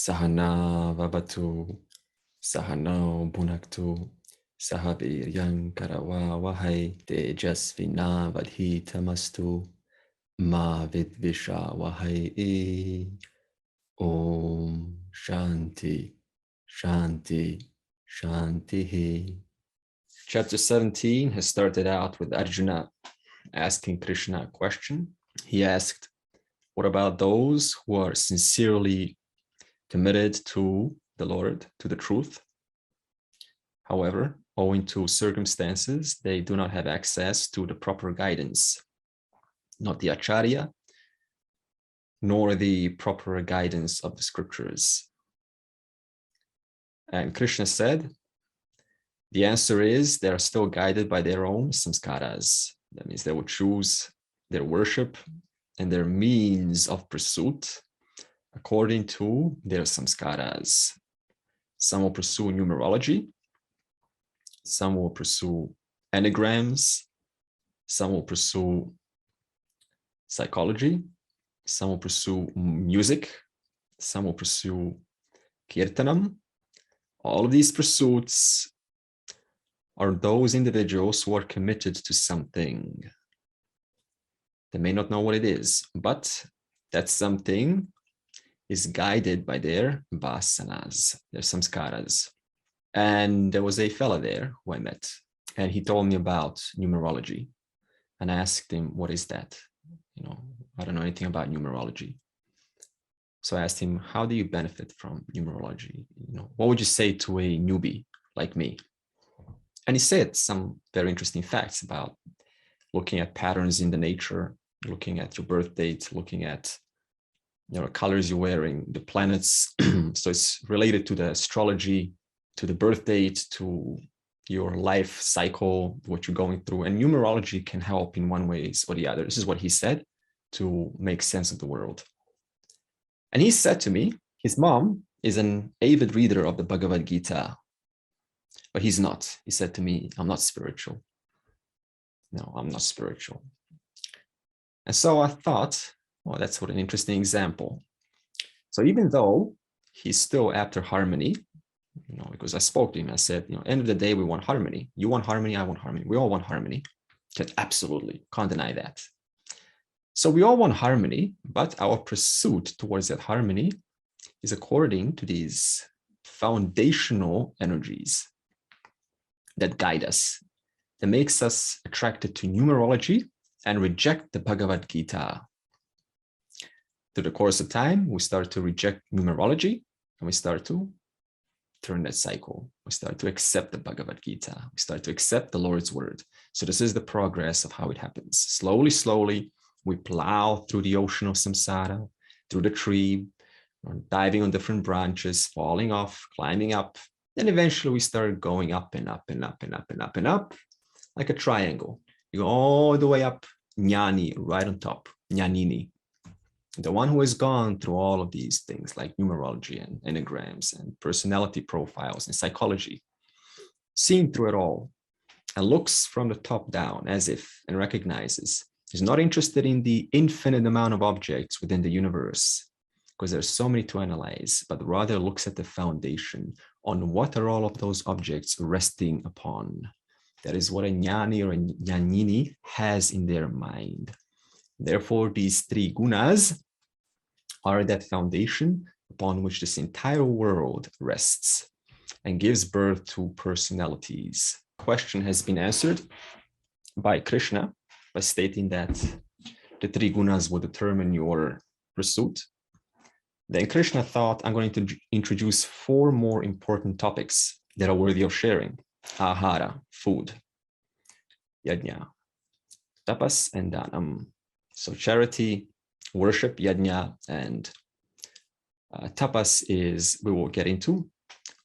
Sahana vavatu, sahano bhunaktu, sahaviryam karava vahai tejasvina vadhitamastu, ma vidvisha vahai. Om Shanti, Shanti, Shanti. Chapter 17 has started out with Arjuna asking Krishna a question. He asked, what about those who are sincerely committed to the Lord, to the truth? However, owing to circumstances, they do not have access to the proper guidance, not the acharya, nor the proper guidance of the scriptures. And Krishna said, the answer is they are still guided by their own samskaras. That means they will choose their worship and their means of pursuit according to their samskaras. Some will pursue numerology, some will pursue anagrams, some will pursue psychology, some will pursue music, some will pursue kirtanam. All of these pursuits are those individuals who are committed to something. They may not know what it is, but that something is guided by their vasanas, their samskaras. And there was a fella there who I met, and he told me about numerology. And I asked him, what is that? I don't know anything about numerology. So I asked him, how do you benefit from numerology? What would you say to a newbie like me? And he said some very interesting facts about looking at patterns in the nature, looking at your birth date, looking at colors you're wearing, the planets. So it's related to the astrology, to the birth date, to your life cycle, what you're going through. And numerology can help in one way or the other. This is what he said to make sense of the world. And he said to me, his mom is an avid reader of the Bhagavad Gita, but he's not. He said to me, I'm not spiritual. No, I'm not spiritual. And so I thought, well, that's what an interesting example. So even though he's still after harmony, because I spoke to him, I said, end of the day, we want harmony. You want harmony, I want harmony. We all want harmony. He said, absolutely, can't deny that. So we all want harmony, but our pursuit towards that harmony is according to these foundational energies that guide us, that makes us attracted to numerology and reject the Bhagavad Gita. Through the course of time, we start to reject numerology and we start to turn that cycle. We start to accept the Bhagavad Gita. We start to accept the Lord's word. So this is the progress of how it happens. Slowly, slowly, we plow through the ocean of samsara, through the tree, diving on different branches, falling off, climbing up. Then eventually we start going up and up and up and up and up and up, like a triangle. You go all the way up, Jnani, right on top, Jnanini. The one who has gone through all of these things like numerology and anagrams and personality profiles and psychology, seeing through it all and looks from the top down as if and recognizes he's not interested in the infinite amount of objects within the universe because there's so many to analyze, but rather looks at the foundation on what are all of those objects resting upon. That is what a jnani or a jnanini has in their mind. Therefore, these three gunas are that foundation upon which this entire world rests and gives birth to personalities. The question has been answered by Krishna by stating that the three gunas will determine your pursuit. Then Krishna thought, I'm going to introduce 4 more important topics that are worthy of sharing. Ahara, food, yajna, tapas, and dhanam. So charity, worship, yajna, and tapas is, we will get into.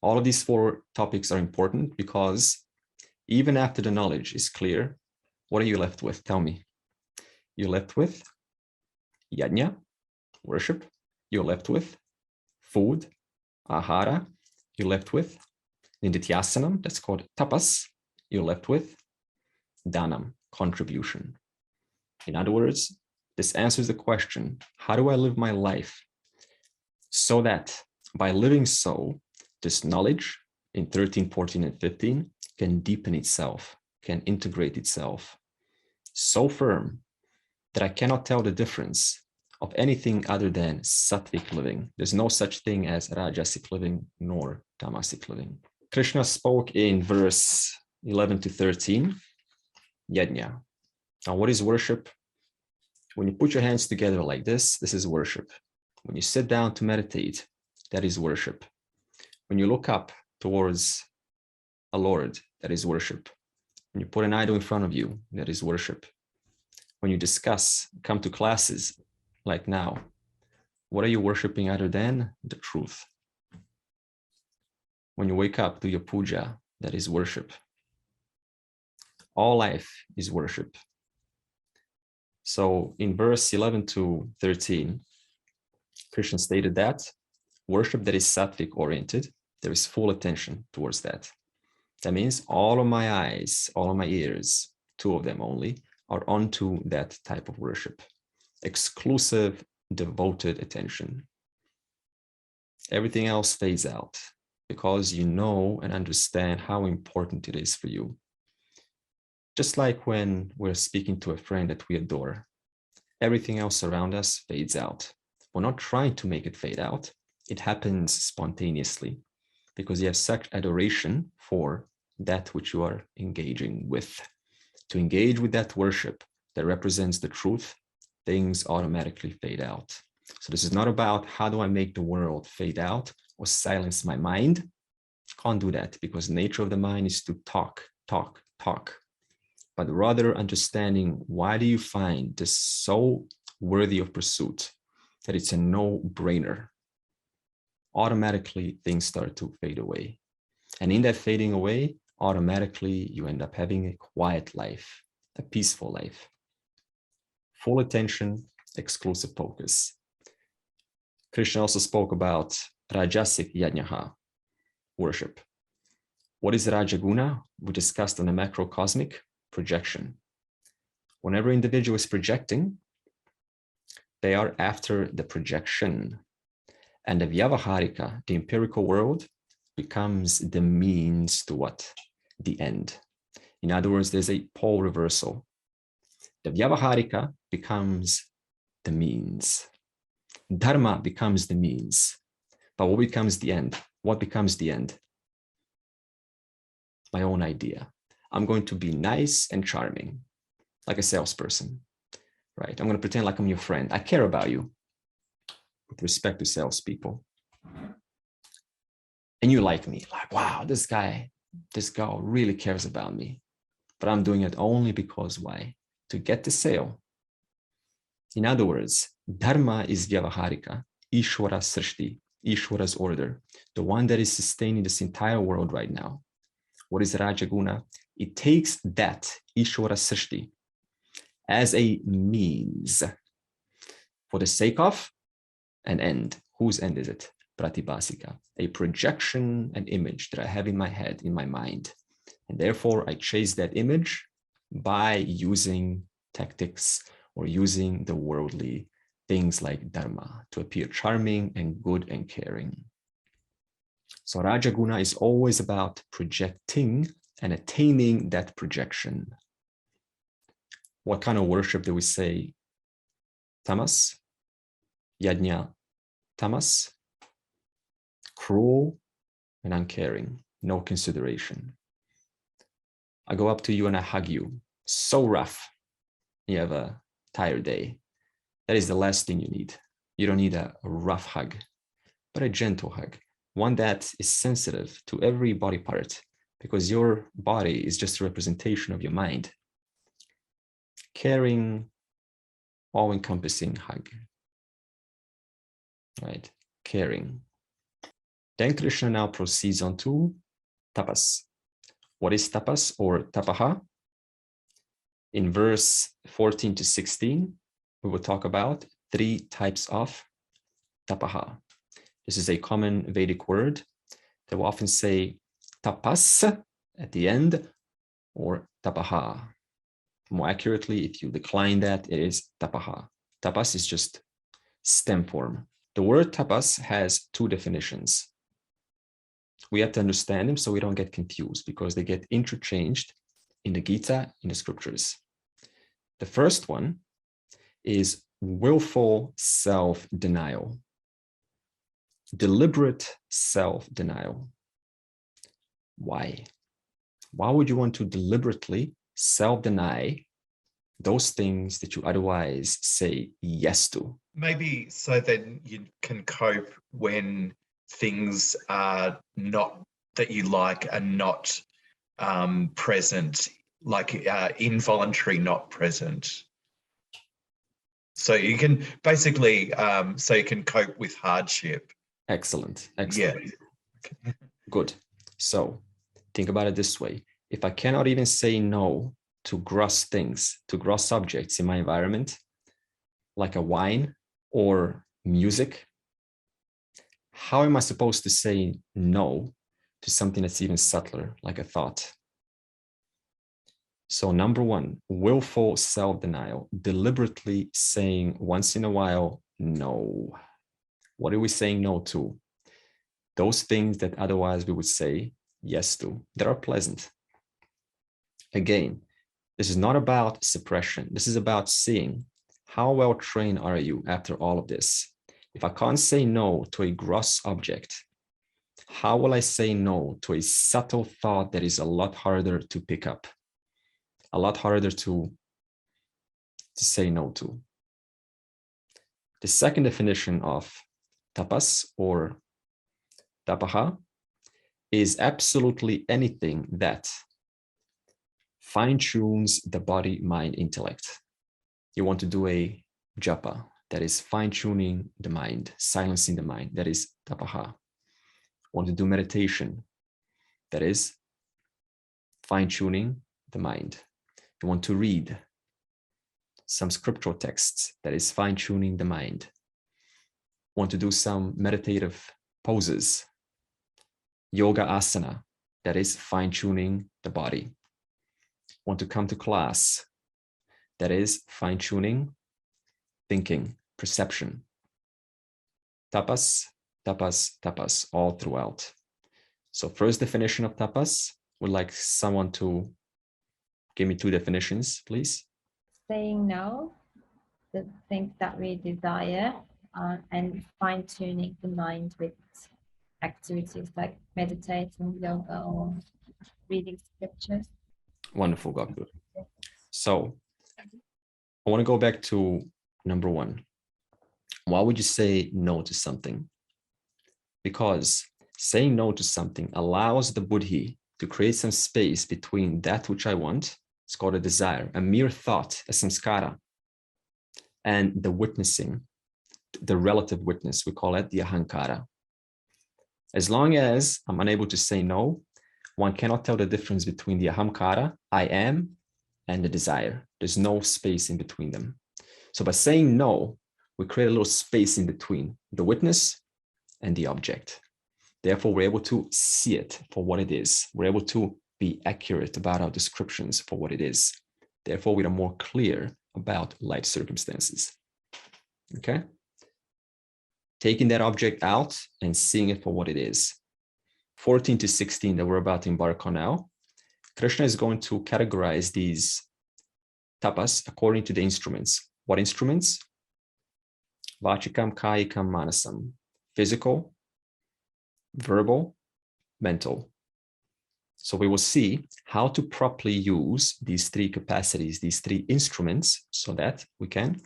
All of these 4 topics are important because even after the knowledge is clear, what are you left with? Tell me. You're left with yajna, worship. You're left with food, ahara. You're left with nidityasanam, that's called tapas. You're left with dhanam, contribution. In other words, this answers the question, how do I live my life so that By living so, this knowledge in 13, 14, and 15 can deepen itself, can integrate itself so firm that I cannot tell the difference of anything other than sattvic living. There's no such thing as rajasic living nor tamasic living. Krishna spoke in verse 11 to 13, yajna. Now, what is worship? When you put your hands together like this is worship. When you sit down to meditate, that is worship. When you look up towards a Lord, that is worship. When you put an idol in front of you, that is worship. When you discuss, come to classes like now, what are you worshiping other than the truth? When you wake up, do your puja, that is worship. All life is worship. So in verse 11 to 13, Krishna stated that worship that is sattvic oriented, there is full attention towards that. That means all of my eyes, all of my ears, 2 of them only, are onto that type of worship. Exclusive, devoted attention. Everything else fades out because you know and understand how important it is for you. Just like when we're speaking to a friend that we adore, everything else around us fades out. We're not trying to make it fade out. It happens spontaneously because you have such adoration for that which you are engaging with. To engage with that worship that represents the truth, things automatically fade out. So this is not about how do I make the world fade out or silence my mind. Can't do that because the nature of the mind is to talk, talk, talk. But rather understanding why do you find this so worthy of pursuit that it's a no-brainer. Automatically things start to fade away. And in that fading away, automatically you end up having a quiet life, a peaceful life. Full attention, exclusive focus. Krishna also spoke about rajasic yajnaha, worship. What is rajaguna? We discussed on the macrocosmic projection. Whenever individual is projecting, they are after the projection. And the vyavaharika, the empirical world, becomes the means to what? The end. In other words, there's a pole reversal. The vyavaharika becomes the means. Dharma becomes the means. But what becomes the end? What becomes the end? My own idea. I'm going to be nice and charming, like a salesperson, right? I'm going to pretend like I'm your friend. I care about you with respect to salespeople. And you like me, like, wow, this girl really cares about me. But I'm doing it only because why? To get the sale. In other words, dharma is vyavaharika, Ishwara srishti, Ishwara's order, the one that is sustaining this entire world right now. What is Rajaguna? It takes that Ishwara srishti as a means for the sake of an end. Whose end is it? Pratibhasika, a projection, an image that I have in my head, in my mind. And therefore, I chase that image by using tactics or using the worldly things like dharma to appear charming and good and caring. So Rajaguna is always about projecting and attaining that projection. What kind of worship do we say? Tamas, yajna, tamas, cruel and uncaring, no consideration. I go up to you and I hug you, so rough. You have a tired day. That is the last thing you need. You don't need a rough hug, but a gentle hug, one that is sensitive to every body part, because your body is just a representation of your mind. Caring, all-encompassing hug, right? Caring. Then Krishna now proceeds on to tapas. What is tapas or tapaha? In verse 14 to 16, we will talk about 3 types of tapaha. This is a common Vedic word that will often say tapas at the end or tapaha. More accurately, if you decline that, it is tapaha. Tapas is just stem form. The word tapas has two definitions. We have to understand them so we don't get confused because they get interchanged in the Gita, in the scriptures. The first one is willful self-denial, deliberate self-denial. Why? Why would you want to deliberately self-deny those things that you otherwise say yes to? Maybe so that you can cope when things are not that you like are not present, like involuntary not present. So you can basically, so you can cope with hardship. Excellent, excellent. Yeah. Good. So think about it this way. If I cannot even say no to gross things, to gross subjects in my environment, like a wine or music, how am I supposed to say no to something that's even subtler, like a thought? So number one, willful self-denial, deliberately saying once in a while, no. What are we saying no to? Those things that otherwise we would say yes to, that are pleasant. Again, this is not about suppression. This is about seeing how well trained are you after all of this. If I can't say no to a gross object, how will I say no to a subtle thought that is a lot harder to pick up, a lot harder to say no to? The second definition of tapas or tapaha is absolutely anything that fine-tunes the body, mind, intellect. You want to do a japa, that is fine-tuning the mind, silencing the mind, that is tapaha. Want to do meditation, that is fine-tuning the mind. You want to read some scriptural texts, that is fine-tuning the mind. Want to do some meditative poses, yoga asana, that is fine-tuning the body. Want to come to class, that is fine-tuning thinking, perception. Tapas, tapas, tapas, all throughout. So first definition of tapas, would like someone to give me two definitions, please. Saying no, the things that we desire, and fine-tuning the mind with activities like meditating, yoga, or reading scriptures. Wonderful, Gakur. So I want to go back to number one. Why would you say no to something? Because saying no to something allows the buddhi to create some space between that which I want, it's called a desire, a mere thought, a samskara, and the witnessing, the relative witness, we call it the ahankara. As long as I'm unable to say no, one cannot tell the difference between the ahamkara, I am, and the desire. There's no space in between them. So by saying no, we create a little space in between the witness and the object. Therefore, we're able to see it for what it is. We're able to be accurate about our descriptions for what it is. Therefore, we are more clear about life circumstances. Okay? Taking that object out and seeing it for what it is. 14 to 16 that we're about to embark on now, Krishna is going to categorize these tapas according to the instruments. What instruments? Vachikam, kayikam, manasam. Physical, verbal, mental. So we will see how to properly use these three capacities, these three instruments, so that we can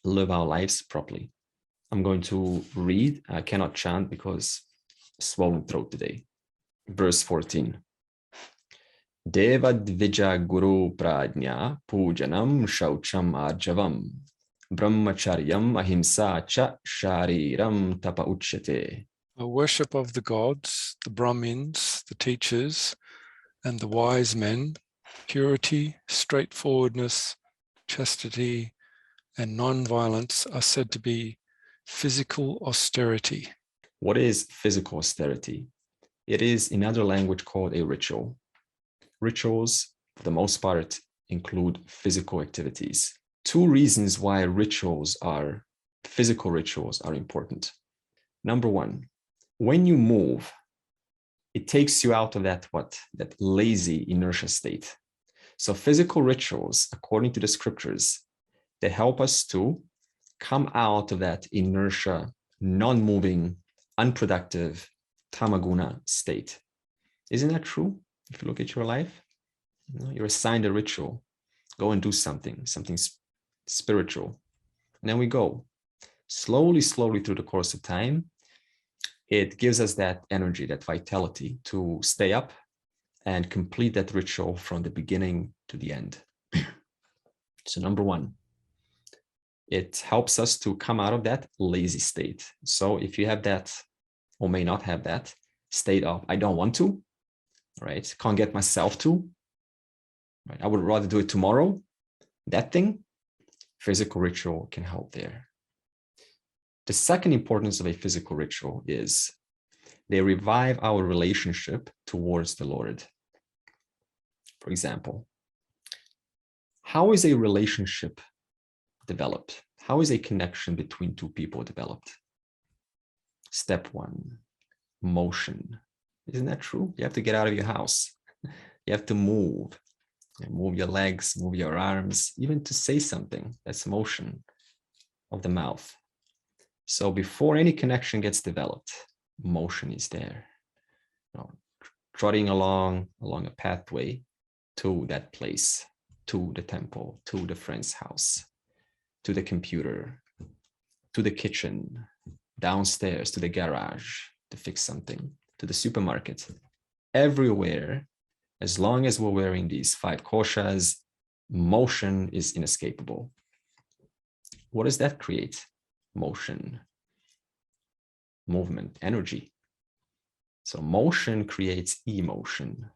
live our lives properly. I'm going to read. I cannot chant because swollen throat today. Verse 14. Deva dvija guru pradnya pujanam shaucham arjavam brahmacharyam ahimsa cha shariram tapa uchyate. A worship of the gods, the Brahmins, the teachers, and the wise men, purity, straightforwardness, chastity, and non-violence are said to be physical austerity. What is physical austerity? It is in other language called a ritual. Rituals, for the most part, include physical activities. Two reasons why rituals are physical rituals are important. Number one, when you move, it takes you out of that lazy inertia state. So physical rituals, according to the scriptures, they help us to come out of that inertia, non-moving, unproductive, tamaguna state. Isn't that true? If you look at your life, you're assigned a ritual. Go and do something spiritual. And then we go. Slowly through the course of time, it gives us that energy, that vitality to stay up and complete that ritual from the beginning to the end. So number one, it helps us to come out of that lazy state. So if you have that, or may not have that state of, I don't want to, right? Can't get myself to, right? I would rather do it tomorrow. That thing, physical ritual can help there. The second importance of a physical ritual is they revive our relationship towards the Lord. For example, how is a relationship developed? How is a connection between two people developed? Step one, motion. Isn't that true? You have to get out of your house. You have to move. Move your legs, move your arms, even to say something. That's motion of the mouth. So before any connection gets developed, motion is there. Trotting along a pathway to that place, to the temple, to the friend's house, to the computer, to the kitchen, downstairs, to the garage to fix something, to the supermarket. Everywhere, as long as we're wearing these 5 koshas, motion is inescapable. What does that create? Motion, movement, energy. So motion creates emotion,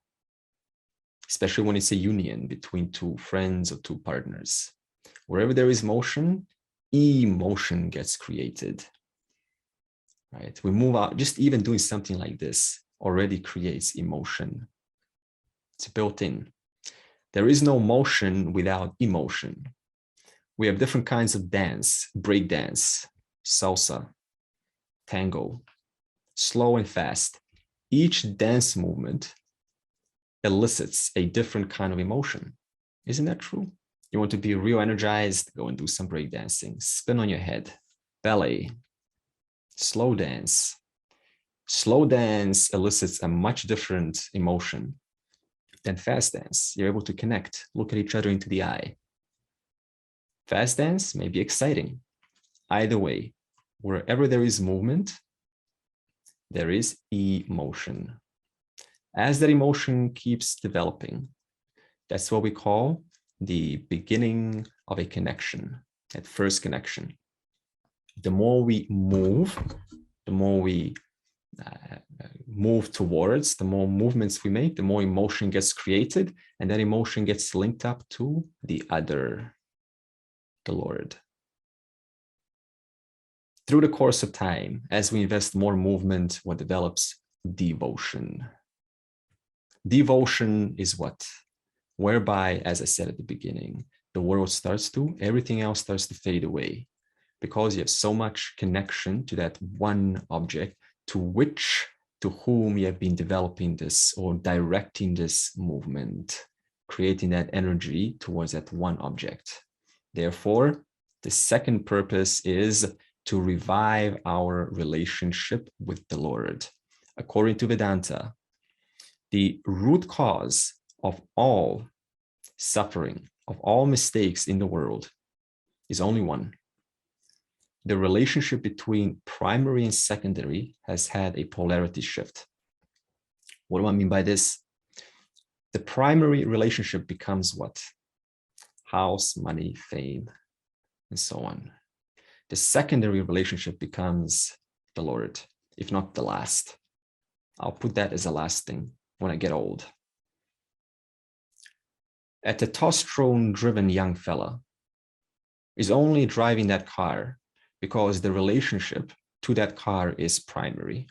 especially when it's a union between 2 friends or 2 partners. Wherever there is motion, emotion gets created, right? We move out, just even doing something like this already creates emotion. It's built in. There is no motion without emotion. We have different kinds of dance, break dance, salsa, tango, slow and fast. Each dance movement elicits a different kind of emotion. Isn't that true? You want to be real energized, go and do some break dancing, spin on your head, ballet, slow dance. Slow dance elicits a much different emotion than fast dance. You're able to connect, look at each other into the eye. Fast dance may be exciting. Either way, wherever there is movement, there is emotion. As that emotion keeps developing, that's what we call the beginning of a connection, that first connection. The more we move, the more we move towards, the more movements we make, the more emotion gets created, and that emotion gets linked up to the other, the Lord. Through the course of time, as we invest more movement, what develops? Devotion. Devotion is what? Whereby, as I said at the beginning, the world starts to, everything else starts to fade away, because you have so much connection to that one object to whom you have been developing this or directing this movement, creating that energy towards that one object. Therefore, the second purpose is to revive our relationship with the Lord. According to Vedanta, the root cause of all suffering, of all mistakes in the world is only one. The relationship between primary and secondary has had a polarity shift. What do I mean by this? The primary relationship becomes what? House, money, fame, and so on. The secondary relationship becomes the Lord, if not the last. I'll put that as the last thing when I get old. A testosterone-driven young fella is only driving that car because the relationship to that car is primary.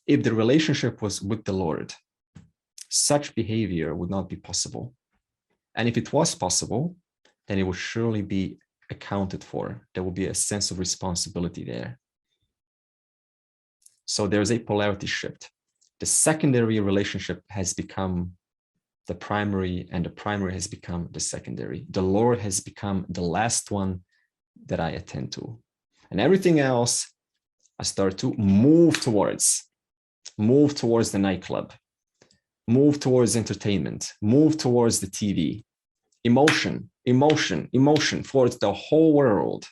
If the relationship was with the Lord, such behavior would not be possible. And if it was possible, then it would surely be accounted for. There will be a sense of responsibility there. So there's a polarity shift. The secondary relationship has become the primary, and the primary has become the secondary. The Lord has become the last one that I attend to. And everything else, I start to move towards the nightclub, move towards entertainment, move towards the TV, emotion towards the whole world.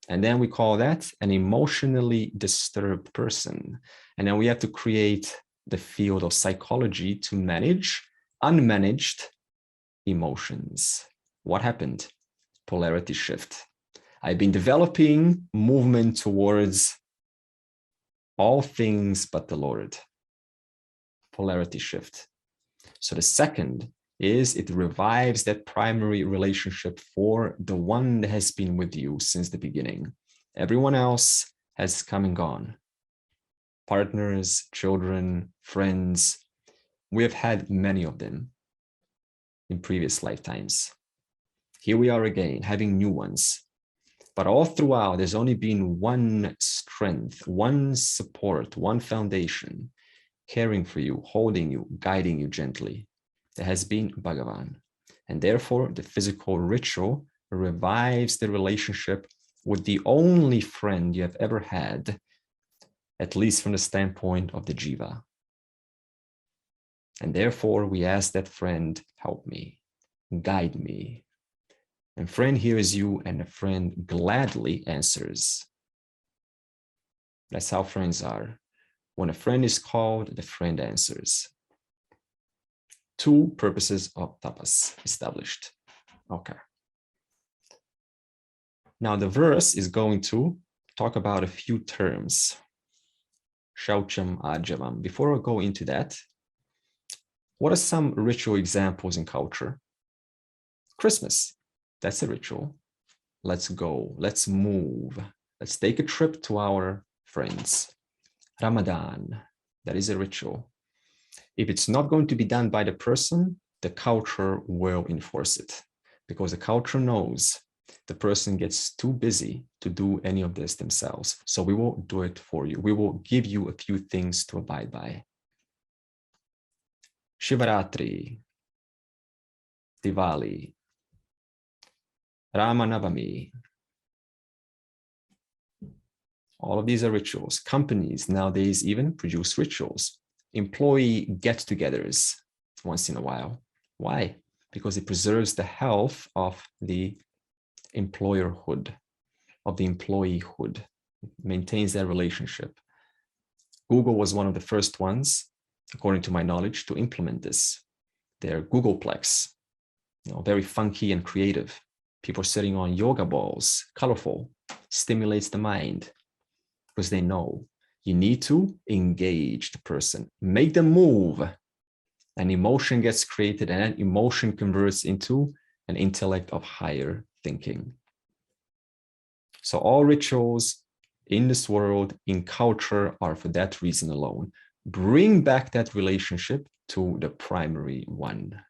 And then we call that an emotionally disturbed person. And then we have to create the field of psychology to manage unmanaged emotions. What happened? Polarity shift. I've been developing movement towards all things but the Lord. Polarity shift. So the second is it revives that primary relationship for the one that has been with you since the beginning. Everyone else has come and gone. Partners, children, friends. We have had many of them in previous lifetimes. Here we are again, having new ones. But all throughout, there's only been one strength, one support, one foundation, caring for you, holding you, guiding you gently. That has been Bhagavan. And therefore, the physical ritual revives the relationship with the only friend you have ever had, at least from the standpoint of the jiva. And therefore, we ask that friend, help me, guide me. And friend hears you, and a friend gladly answers. That's how friends are. When a friend is called, the friend answers. 2 purposes of tapas established. Okay. Now the verse is going to talk about a few terms. Shaucham, Ajavam. Before I go into that, what are some ritual examples in culture? Christmas, that's a ritual. Let's go, let's move. Let's take a trip to our friends. Ramadan, that is a ritual. If it's not going to be done by the person, the culture will enforce it, because the culture knows the person gets too busy to do any of this themselves. So we will do it for you. We will give you a few things to abide by. Shivaratri, Diwali, Ramanavami. All of these are rituals. Companies nowadays even produce rituals. Employee get-togethers once in a while. Why? Because it preserves the health of the employerhood, of the employeehood. It maintains that relationship. Google was one of the first ones, according to my knowledge, to implement this. Their Googleplex, very funky and creative. People sitting on yoga balls, colorful, stimulates the mind, because they know you need to engage the person, make them move. An emotion gets created, and that emotion converts into an intellect of higher thinking. So all rituals in this world, in culture, are for that reason alone. Bring back that relationship to the primary one.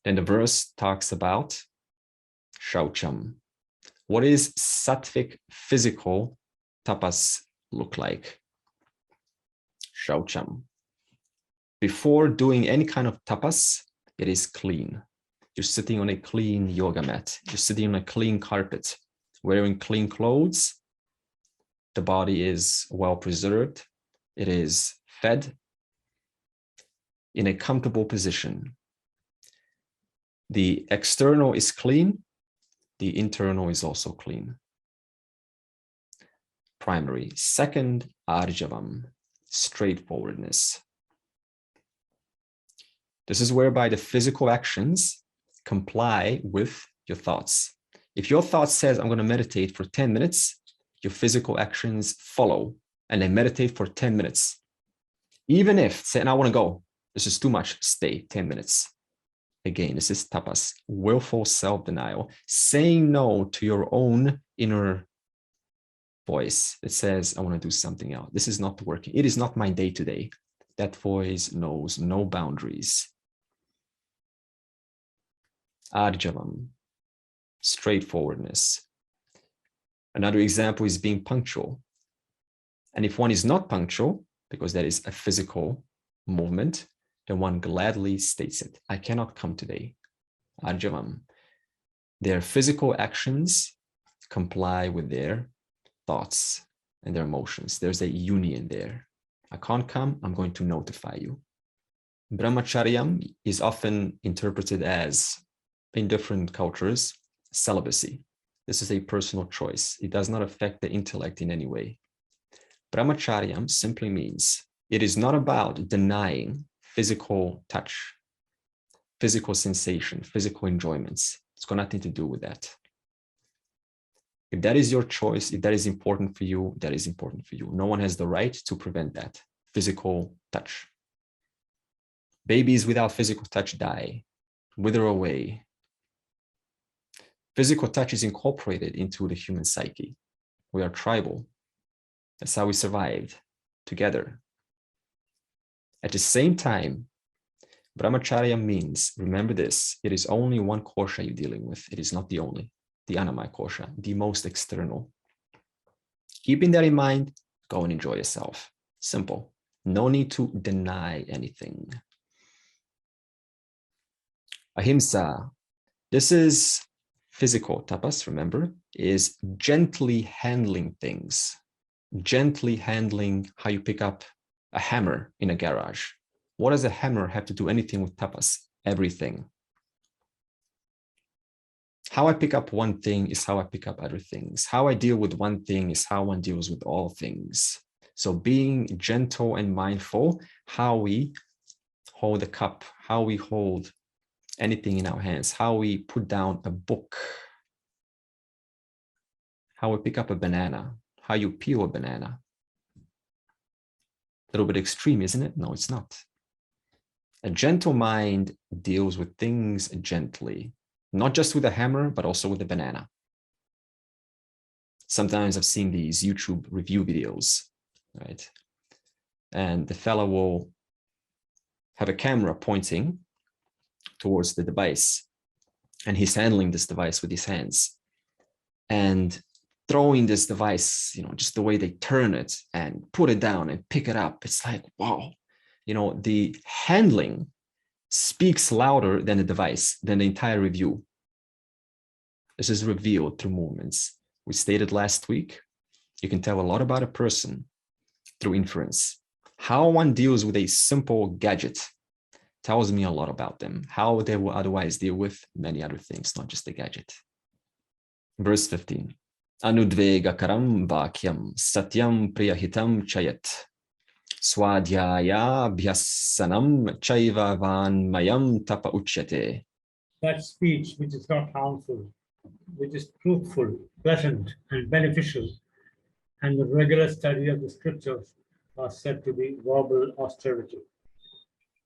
Then the verse talks about Shaucham. What is sattvic physical tapas look like? Shaucham. Before doing any kind of tapas, it is clean. You're sitting on a clean yoga mat. You're sitting on a clean carpet, wearing clean clothes. The body is well preserved. It is fed in a comfortable position. The external is clean. The internal is also clean. Primary. Second, arjavam, straightforwardness. This is whereby the physical actions comply with your thoughts. If your thought says, I'm going to meditate for 10 minutes, your physical actions follow, and they meditate for 10 minutes. Even if, say, and I want to go, this is too much, stay 10 minutes. Again, this is tapas, willful self-denial, saying no to your own inner voice that says, I want to do something else. This is not working. It is not my day today. That voice knows no boundaries. Arjavam, straightforwardness. Another example is being punctual. And if one is not punctual, because that is a physical movement, then one gladly states it. I cannot come today. Arjavam. Their physical actions comply with their thoughts and their emotions. There's a union there. I can't come, I'm going to notify you. Brahmacharyam is often interpreted as, in different cultures, celibacy. This is a personal choice. It does not affect the intellect in any way. Brahmacharyam simply means it is not about denying physical touch, physical sensation, physical enjoyments. It's got nothing to do with that. If that is your choice, if that is important for you, that is important for you. No one has the right to prevent that. Physical touch. Babies without physical touch die, wither away. Physical touch is incorporated into the human psyche. We are tribal. That's how we survived together. At the same time, Brahmacharya means, remember this, it is only one kosha you're dealing with. It is not the only, the Annamaya kosha, the most external. Keeping that in mind, go and enjoy yourself. Simple. No need to deny anything. Ahimsa, this is physical. Tapas, remember, is gently handling things. Gently handling how you pick up a hammer in a garage. What does a hammer have to do anything with tapas? Everything. How I pick up one thing is how I pick up other things. How I deal with one thing is how one deals with all things. So being gentle and mindful, how we hold a cup, how we hold anything in our hands, how we put down a book, how we pick up a banana, how you peel a banana. A little bit extreme, isn't it? No, it's not. A gentle mind deals with things gently, not just with a hammer, but also with a banana. Sometimes I've seen these YouTube review videos, right? And the fellow will have a camera pointing towards the device, and he's handling this device with his hands and throwing this device, just the way they turn it and put it down and pick it up. It's like, wow, the handling speaks louder than the device, than the entire review. This is revealed through movements. We stated last week, you can tell a lot about a person through inference. How one deals with a simple gadget tells me a lot about them, how they will otherwise deal with many other things, not just the gadget. Verse 15. Anudvegakaram vakyam satyam priyahitam chayat swadhyaya bhyasanam chaiva vanmayam tapa uchyate. That speech which is not harmful, which is truthful, pleasant, and beneficial, and the regular study of the scriptures are said to be verbal austerity.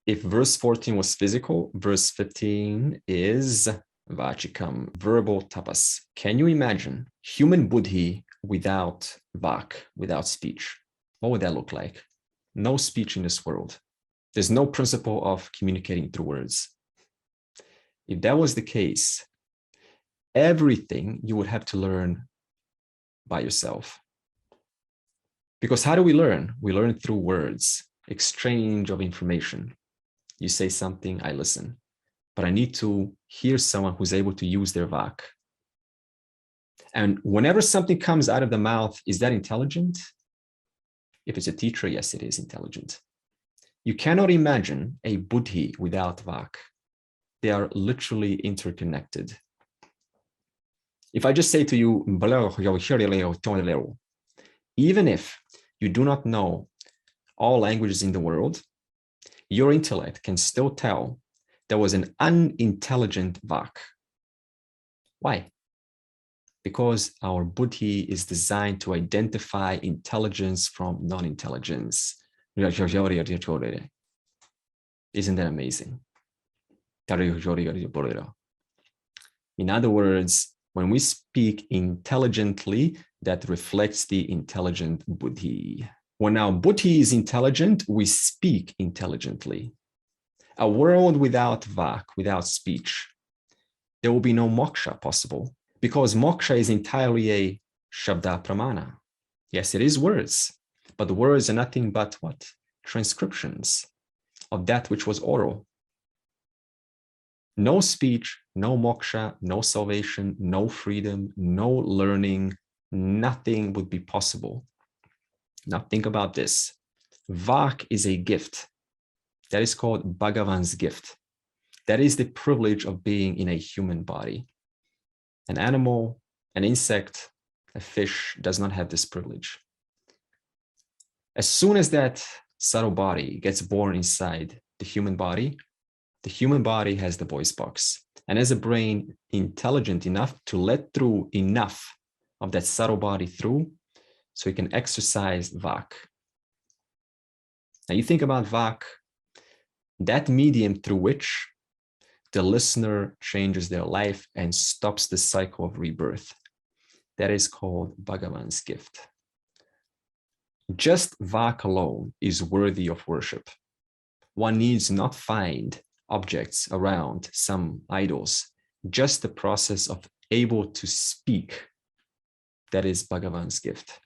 If verse 14 was physical, verse 15 is vachikam, verbal tapas. Can you imagine human buddhi without vak, without speech? What would that look like? No speech in this world. There's no principle of communicating through words. If that was the case, everything you would have to learn by yourself. Because how do we learn? We learn through words, exchange of information. You say something, I listen. But I need to hear someone who's able to use their vak. And whenever something comes out of the mouth, is that intelligent? If it's a teacher, yes, it is intelligent. You cannot imagine a buddhi without vak. They are literally interconnected. If I just say to you, even if you do not know all languages in the world, your intellect can still tell there was an unintelligent vak. Why? Because our buddhi is designed to identify intelligence from non-intelligence. Isn't that amazing? In other words, when we speak intelligently, that reflects the intelligent buddhi. When our buddhi is intelligent, we speak intelligently. A world without vak, without speech, there will be no moksha possible, Because moksha is entirely a shabda pramana. Yes, it is words, but the words are nothing but what? Transcriptions of that which was oral. No speech, no moksha, no salvation, no freedom, no learning, nothing would be possible. Now think about this. Vak is a gift. That is called Bhagavan's gift. That is the privilege of being in a human body. An animal, an insect, a fish does not have this privilege. As soon as that subtle body gets born inside the human body has the voice box and has a brain intelligent enough to let through enough of that subtle body through so it can exercise Vak. Now you think about Vak, that medium through which the listener changes their life and stops the cycle of rebirth. That is called Bhagavan's gift. Just Vak alone is worthy of worship. One needs not find objects around some idols, just the process of able to speak. That is Bhagavan's gift,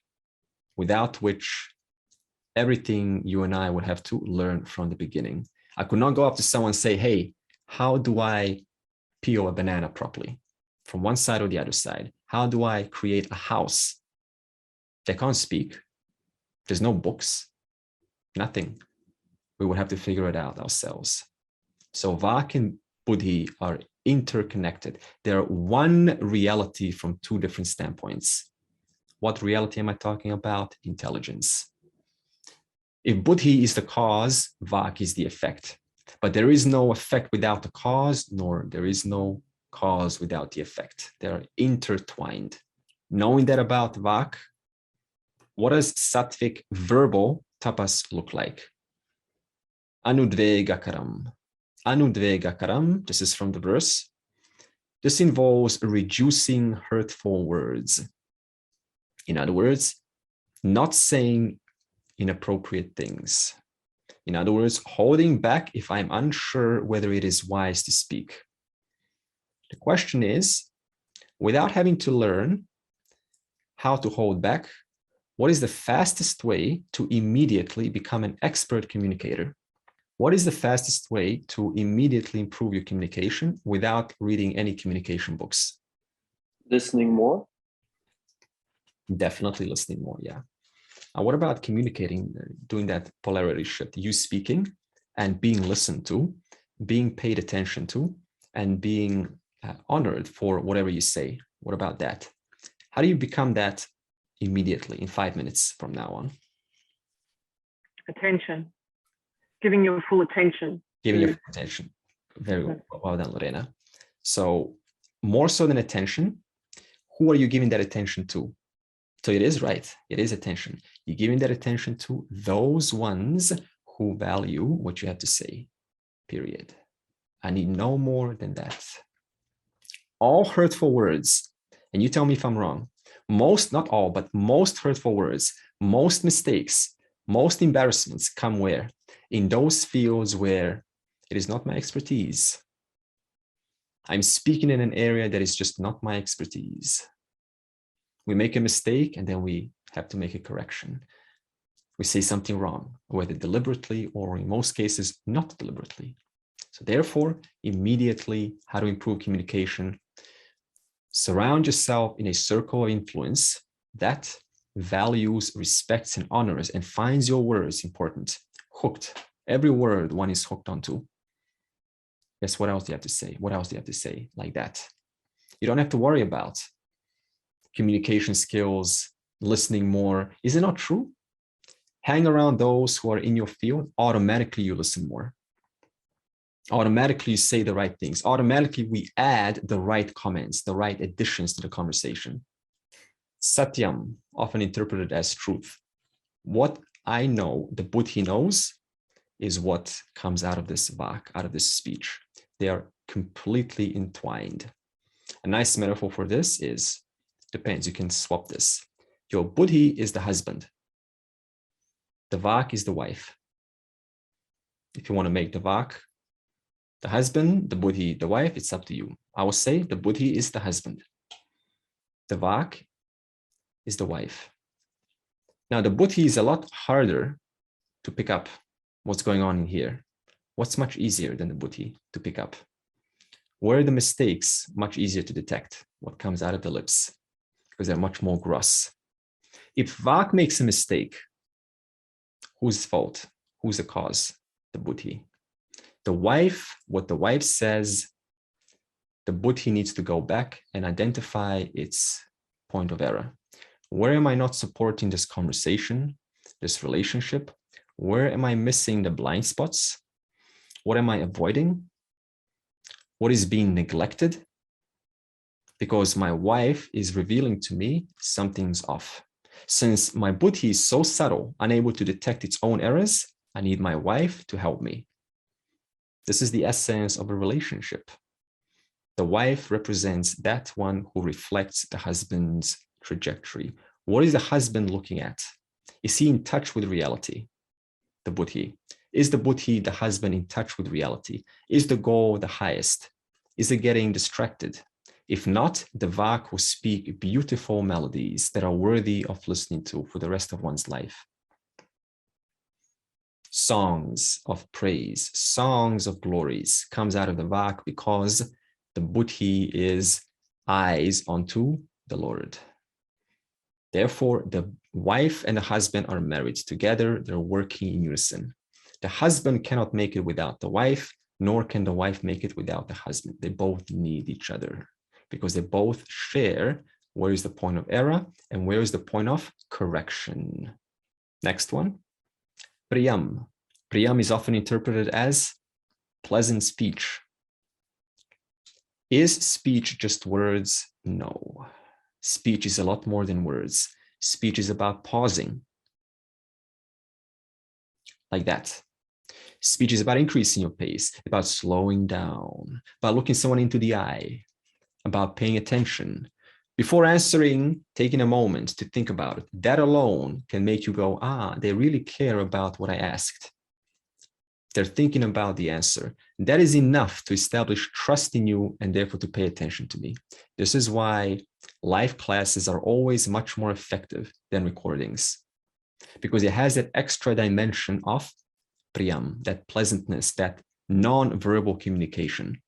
without which everything you and I would have to learn from the beginning. I could not go up to someone and say, hey, how do I peel a banana properly from one side or the other side? How do I create a house? They can't speak. There's no books, nothing. We would have to figure it out ourselves. So Vak and Buddhi are interconnected. They're one reality from two different standpoints. What reality am I talking about? Intelligence. If Buddhi is the cause, Vak is the effect. But there is no effect without the cause, nor there is no cause without the effect. They're intertwined. Knowing that about Vak, what does sattvic verbal tapas look like? Anudvegakaram. Anudvegakaram, this is from the verse. This involves reducing hurtful words. In other words, not saying inappropriate things. In other words, holding back if I'm unsure whether it is wise to speak. The question is, without having to learn how to hold back, what is the fastest way to immediately become an expert communicator? What is the fastest way to immediately improve your communication without reading any communication books? Listening more? Definitely listening more, yeah. What about communicating, doing that polarity shift? You speaking and being listened to, being paid attention to, and being honored for whatever you say. What about that? How do you become that immediately in 5 minutes from now on? Attention. Giving your full attention. Giving your full attention. Very well done, Lorena. So more so than attention, who are you giving that attention to? So it is right. It is attention. You're giving that attention to those ones who value what you have to say, period. I need no more than that. All hurtful words, and you tell me if I'm wrong, most, not all, but most hurtful words, most mistakes, most embarrassments come where? In those fields where it is not my expertise. I'm speaking in an area that is just not my expertise. We make a mistake and then we have to make a correction. We say something wrong, whether deliberately or in most cases, not deliberately. So therefore, immediately, how to improve communication? Surround yourself in a circle of influence that values, respects, and honors and finds your words important. Hooked. Every word one is hooked onto. Guess what else do you have to say? What else do you have to say? Like that. You don't have to worry about communication skills, listening more. Is it not true? Hang around those who are in your field, automatically you listen more. Automatically you say the right things. Automatically we add the right comments, the right additions to the conversation. Satyam, often interpreted as truth. What I know, the Buddhi knows, is what comes out of this vak, out of this speech. They are completely entwined. A nice metaphor for this is, depends, you can swap this. Your Buddhi is the husband. The vak is the wife. If you want to make the vak the husband, the Buddhi the wife, it's up to you. I will say the Buddhi is the husband. The Vak is the wife. Now the Buddhi is a lot harder to pick up what's going on in here. What's much easier than the Buddhi to pick up? Where are the mistakes much easier to detect? What comes out of the lips? Because they're much more gross. If Vak makes a mistake, whose fault? Who's the cause? The Buddhi. The wife, what the wife says, the Buddhi needs to go back and identify its point of error. Where am I not supporting this conversation, this relationship? Where am I missing the blind spots? What am I avoiding? What is being neglected? Because my wife is revealing to me something's off. Since my Buddhi is so subtle, unable to detect its own errors, I need my wife to help me. This is the essence of a relationship. The wife represents that one who reflects the husband's trajectory. What is the husband looking at? Is he in touch with reality? The Buddhi. Is the Buddhi, the husband, in touch with reality? Is the goal the highest? Is it getting distracted? If not, the Vak will speak beautiful melodies that are worthy of listening to for the rest of one's life. Songs of praise, songs of glories comes out of the Vak because the Buddhi is eyes onto the Lord. Therefore, the wife and the husband are married together. They're working in unison. The husband cannot make it without the wife, nor can the wife make it without the husband. They both need each other because they both share where is the point of error and where is the point of correction. Next one, Priyam. Priyam is often interpreted as pleasant speech. Is speech just words? No. Speech is a lot more than words. Speech is about pausing. Like that. Speech is about increasing your pace, about slowing down, about looking someone into the eye, about paying attention. Before answering, taking a moment to think about it. That alone can make you go, they really care about what I asked. They're thinking about the answer. That is enough to establish trust in you and therefore to pay attention to me. This is why live classes are always much more effective than recordings, because it has that extra dimension of Priyam, that pleasantness, that non-verbal communication.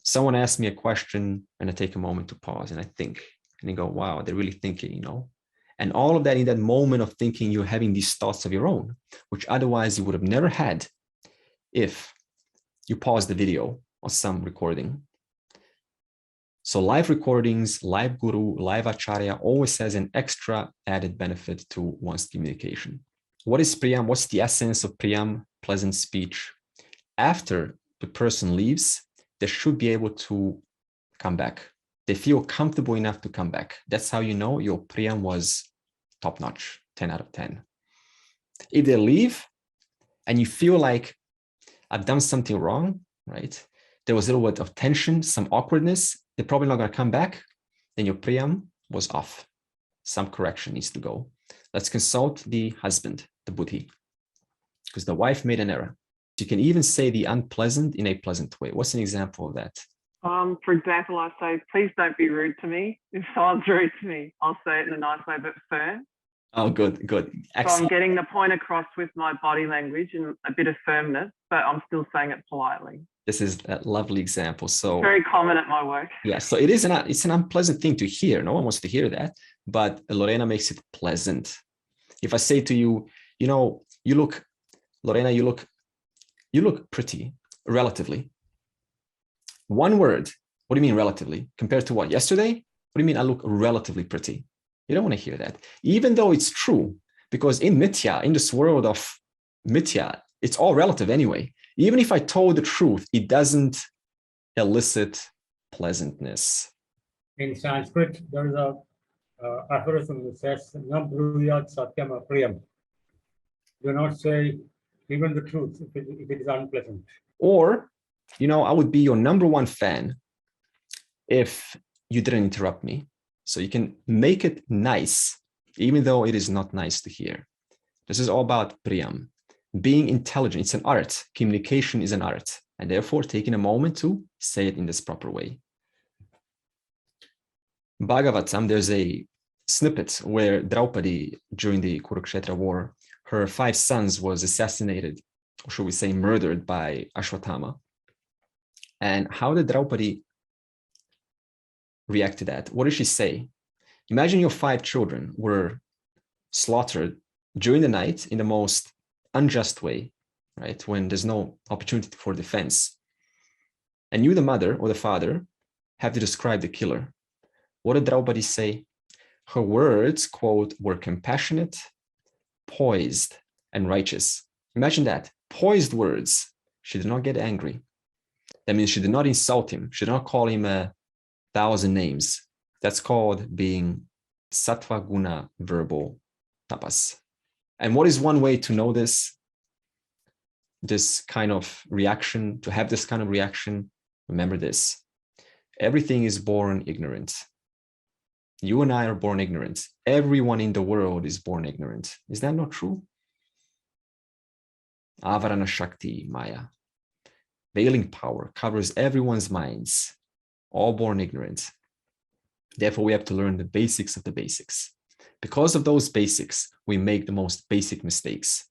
Someone asks me a question and I take a moment to pause and I think, and you go, wow, they're really thinking, you know? And all of that, in that moment of thinking, you're having these thoughts of your own, which otherwise you would have never had if you pause the video or some recording. So live recordings, live guru, live acharya always has an extra added benefit to one's communication. What is Priyam? What's the essence of Priyam? Pleasant speech. After the person leaves, they should be able to come back. They feel comfortable enough to come back. That's how you know your Priyam was top-notch, 10 out of 10. If they leave and you feel like I've done something wrong, right? There was a little bit of tension, some awkwardness, they're probably not going to come back, then your Priyam was off. Some correction needs to go. Let's consult the husband, the Buddhi, because the wife made an error. You can even say the unpleasant in a pleasant way. What's an example of that? For example, I say, please don't be rude to me. If someone's rude to me, I'll say it in a nice way, but firm. Oh, good, good. Excellent. So I'm getting the point across with my body language and a bit of firmness, but I'm still saying it politely. This is a lovely example. So very common at my work. Yeah, so it's an unpleasant thing to hear. No one wants to hear that, but Lorena makes it pleasant. If I say to you, you know, Lorena, you look pretty, relatively. One word, what do you mean relatively? Compared to what, yesterday? What do you mean I look relatively pretty? You don't want to hear that. Even though it's true, because in Mithya, in this world of Mithya, it's all relative anyway. Even if I told the truth, it doesn't elicit pleasantness. In Sanskrit, there is a aphorism that says, "Na bruyat satyam apriyam." Do not say even the truth if it is unpleasant. Or, you know, I would be your number one fan if you didn't interrupt me. So you can make it nice, even though it is not nice to hear. This is all about Priyam. Being intelligent, it's an art. Communication is an art. And therefore, taking a moment to say it in this proper way. Bhagavatam, there's a snippet where Draupadi, during the Kurukshetra war, her 5 sons was assassinated, or should we say murdered, by Ashwatthama. And how did Draupadi react to that? What did she say? Imagine your 5 children were slaughtered during the night in the most unjust way, right? When there's no opportunity for defense. And you, the mother or the father, have to describe the killer. What did Draupadi say? Her words, quote, were compassionate, poised, and righteous. Imagine that. Poised words. She did not get angry. That means she did not insult him. She did not call him 1,000 names. That's called being sattva guna verbal tapas. And what is one way to know this kind of reaction, to have this kind of reaction? Remember this. Everything is born ignorant. You and I are born ignorant. Everyone in the world is born ignorant. Is that not true? Avarana Shakti, Maya. Veiling power covers everyone's minds, all born ignorant. Therefore, we have to learn the basics of the basics. Because of those basics, we make the most basic mistakes.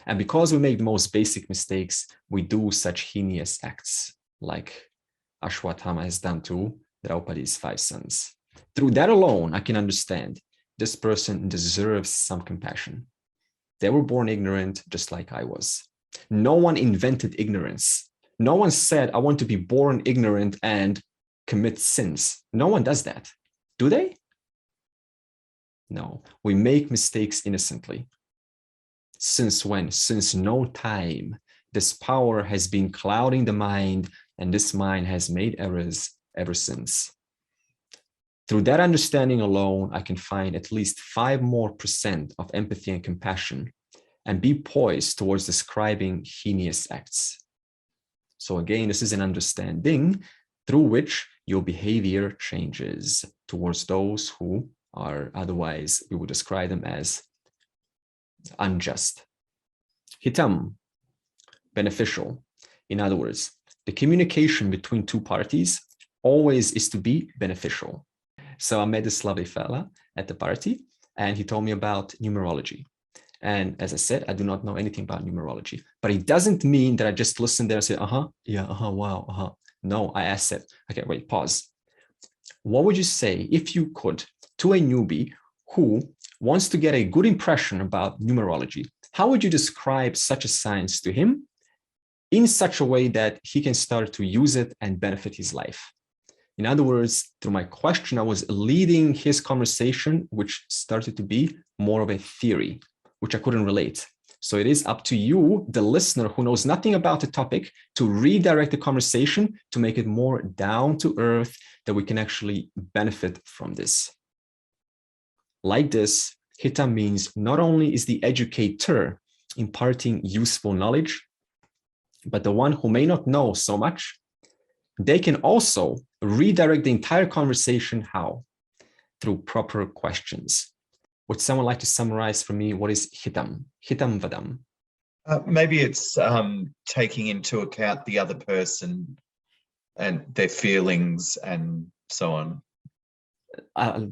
And because we make the most basic mistakes, we do such heinous acts like Ashwatthama has done to Draupadi's 5 sons. Through that alone, I can understand this person deserves some compassion. They were born ignorant just like I was. No one invented ignorance. No one said, I want to be born ignorant and commit sins. No one does that. Do they? No, we make mistakes innocently. Since when? Since no time. This power has been clouding the mind, and this mind has made errors ever since. Through that understanding alone, I can find at least 5% more of empathy and compassion and be poised towards describing heinous acts. So again, this is an understanding through which your behavior changes towards those who are otherwise, we would describe them as unjust. Hitam, beneficial. In other words, the communication between 2 parties always is to be beneficial. So I met this lovely fella at the party, and he told me about numerology. And as I said, I do not know anything about numerology, but it doesn't mean that I just listen there and say, yeah, wow. No, I asked it. Okay, wait, pause. What would you say if you could, to a newbie who wants to get a good impression about numerology, how would you describe such a science to him in such a way that he can start to use it and benefit his life? In other words, through my question, I was leading his conversation, which started to be more of a theory, which I couldn't relate. So it is up to you, the listener who knows nothing about the topic, to redirect the conversation to make it more down to earth, that we can actually benefit from this. Like this, Hita means not only is the educator imparting useful knowledge, but the one who may not know so much, they can also redirect the entire conversation. How? Through proper questions. Would someone like to summarize for me what is hitam? Hitam vadam. Maybe it's taking into account the other person and their feelings and so on.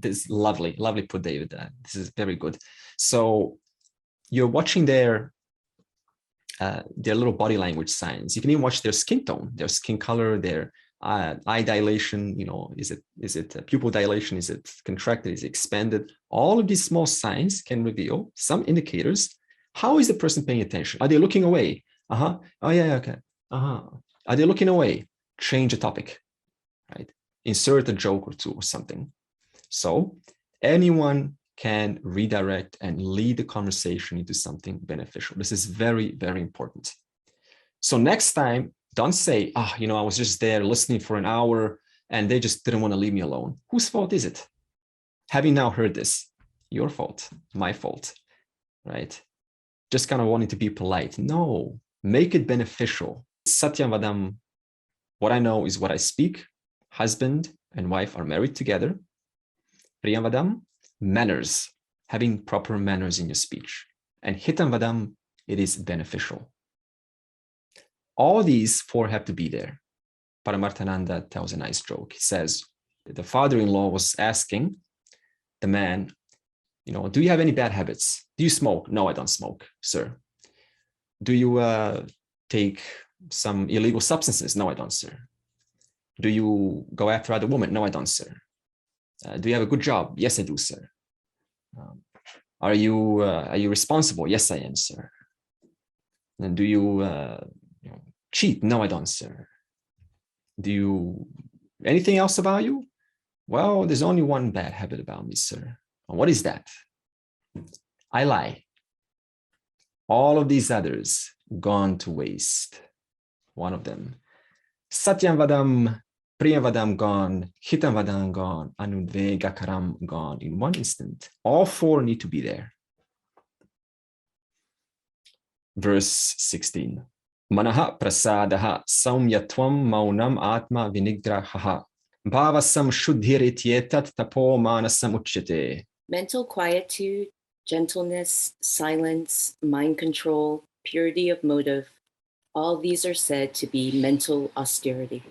This is lovely put, David. This is very good. So you're watching their little body language signs. You can even watch their skin tone, their skin color, their eye dilation. Is it pupil dilation? Is it contracted? Is it expanded? All of these small signs can reveal some indicators. How is the person paying attention? Are they looking away? Oh yeah, okay. Are they looking away? Change the topic, right? Insert a joke or 2 or something. So anyone can redirect and lead the conversation into something beneficial. This is very, very important. So next time, don't say, I was just there listening for an hour and they just didn't want to leave me alone. Whose fault is it? Having now heard this, your fault, my fault, right? Just kind of wanting to be polite. No, make it beneficial. Satyam vadam, what I know is what I speak. Husband and wife are married together. Priyam vadam, manners, having proper manners in your speech. And hitam vadam, it is beneficial. All these 4 have to be there. Paramarthananda tells a nice joke. He says, The father-in-law was asking the man, do you have any bad habits? Do you smoke? No, I don't smoke, sir. Do you take some illegal substances? No, I don't, sir. Do you go after other women? No, I don't, sir. Do you have a good job? Yes, I do, sir. Are you responsible? Yes, I am, sir. And do you cheat? No, I don't, sir. Do you anything else about you? Well, there's only one bad habit about me, sir. And what is that? I lie. All of these others gone to waste. One of them. Satyam vadam, priyam vadam gone, hitam vadam gone, anudvegakaram gone. In one instant, all four need to be there. Verse 16. Manaha prasadaha saumyatvam maunam atma vinigrahaha bhavasam shuddhirityetat tapo manasam uchyate. Mental quietude, gentleness, silence, mind control, purity of motive, all these are said to be mental austerity.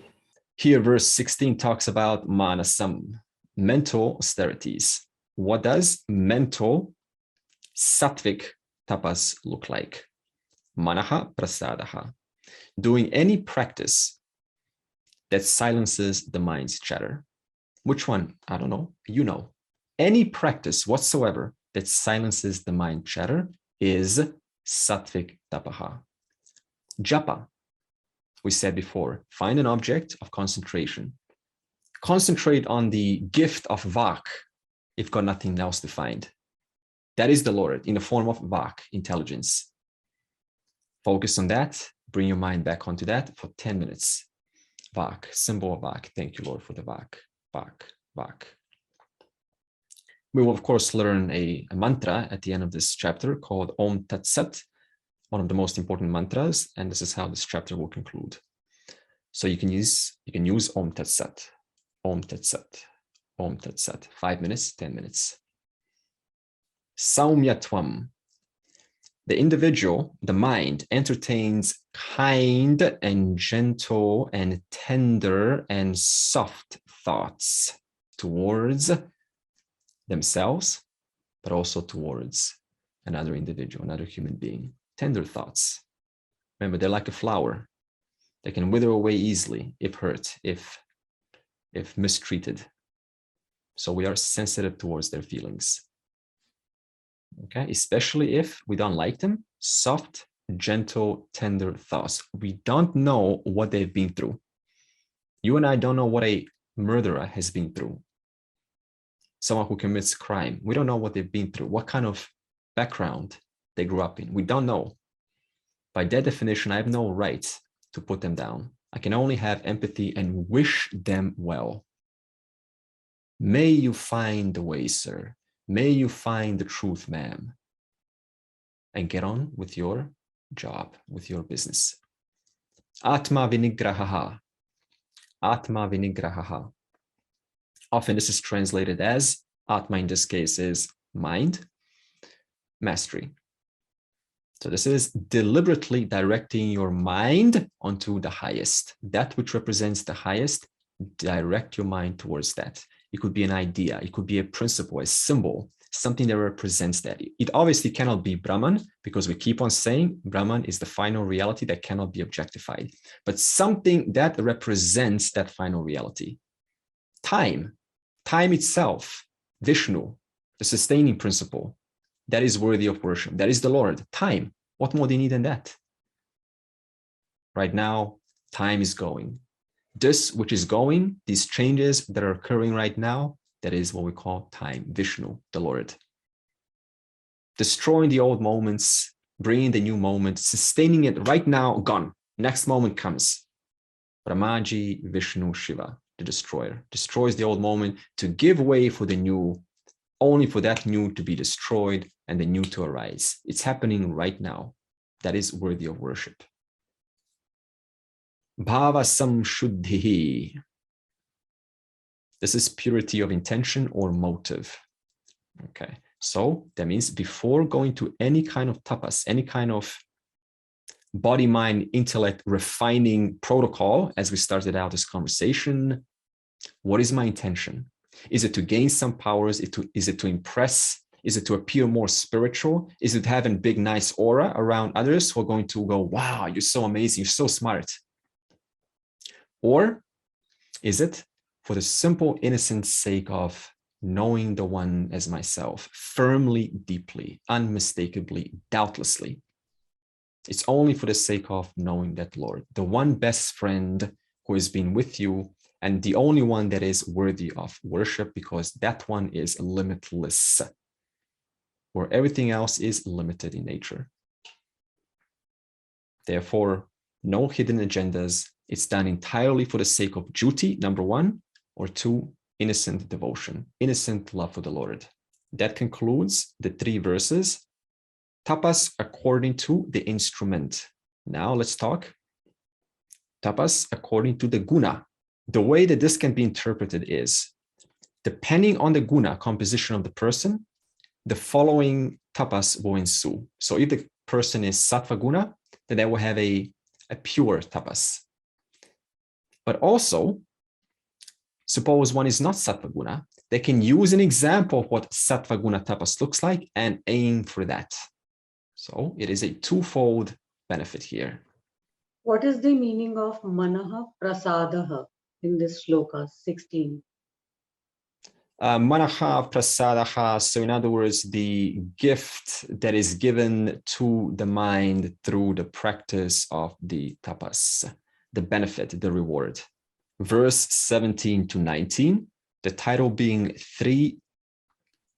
Here, verse 16 talks about manasam, mental austerities. What does mental sattvic tapas look like? Manaha prasadaha, doing any practice that silences the mind's chatter. Which one? I don't know. You know. Any practice whatsoever that silences the mind chatter is sattvic tapaha. Japa, we said before, find an object of concentration. Concentrate on the gift of vak if got nothing else to find. That is the Lord in the form of vak, intelligence. Focus on that. Bring your mind back onto that for 10 minutes. Vak, symbol of vak. Thank you, Lord, for the vak. Vak, vak. We will, of course, learn a mantra at the end of this chapter called Om Tat Sat, one of the most important mantras, and this is how this chapter will conclude. So you can use Om Tat Sat, Om Tat Sat, Om Tat Sat. 5 minutes, 10 minutes. Saumyatvam. The individual, the mind, entertains kind and gentle and tender and soft thoughts towards themselves, but also towards another individual, another human being. Tender thoughts. Remember, they're like a flower. They can wither away easily if hurt, if mistreated. So we are sensitive towards their feelings. Okay, especially if we don't like them. Soft, gentle, tender thoughts. We don't know what they've been through. You and I don't know what a murderer has been through. Someone who commits crime. We don't know what they've been through, what kind of background they grew up in. We don't know. By that definition, I have no right to put them down. I can only have empathy and wish them well. May you find the way, sir. May you find the truth, ma'am. And get on with your job, with your business. Atma vinigrahaha. Atma vinigrahaha. Often this is translated as, Atma in this case is mind, mastery. So this is deliberately directing your mind onto the highest. That which represents the highest, direct your mind towards that. It could be an idea, it could be a principle, a symbol, something that represents that. It obviously cannot be Brahman, because we keep on saying Brahman is the final reality that cannot be objectified, but something that represents that final reality. Time itself, Vishnu, the sustaining principle, that is worthy of worship. That is the Lord. Time. What more do you need than that? Right now, time is going. This which is going, these changes that are occurring right now, that is what we call time, Vishnu, the Lord. Destroying the old moments, bringing the new moment, sustaining it right now, gone. Next moment comes. Brahmaji, Vishnu, Shiva, the destroyer, destroys the old moment to give way for the new, only for that new to be destroyed and the new to arise. It's happening right now. That is worthy of worship. Bhava samshuddhihi. This is purity of intention or motive. Okay, so that means before going to any kind of tapas, any kind of body, mind, intellect refining protocol, as we started out this conversation, What is my intention? Is it to gain some powers? Is it to impress? Is it to appear more spiritual? Is it having big, nice aura around others who are going to go, wow, you're so amazing, you're so smart? Or is it for the simple, innocent sake of knowing the one as myself, firmly, deeply, unmistakably, doubtlessly? It's only for the sake of knowing that Lord, the one best friend who has been with you, and the only one that is worthy of worship, because that one is limitless, where everything else is limited in nature. Therefore, no hidden agendas. It's done entirely for the sake of duty, number one, or two, innocent devotion, innocent love for the Lord. That concludes the 3 verses. Tapas according to the instrument. Now let's talk tapas according to the guna. The way that this can be interpreted is, depending on the guna composition of the person, the following tapas will ensue. So if the person is sattva guna, then they will have a pure tapas. But also, suppose one is not sattva guna, they can use an example of what sattva guna tapas looks like and aim for that. So it is a twofold benefit here. What is the meaning of manaha prasadaha in this sloka 16? Manaha prasadaha, so in other words, the gift that is given to the mind through the practice of the tapas, the benefit, the reward. Verse 17 to 19, the title being 3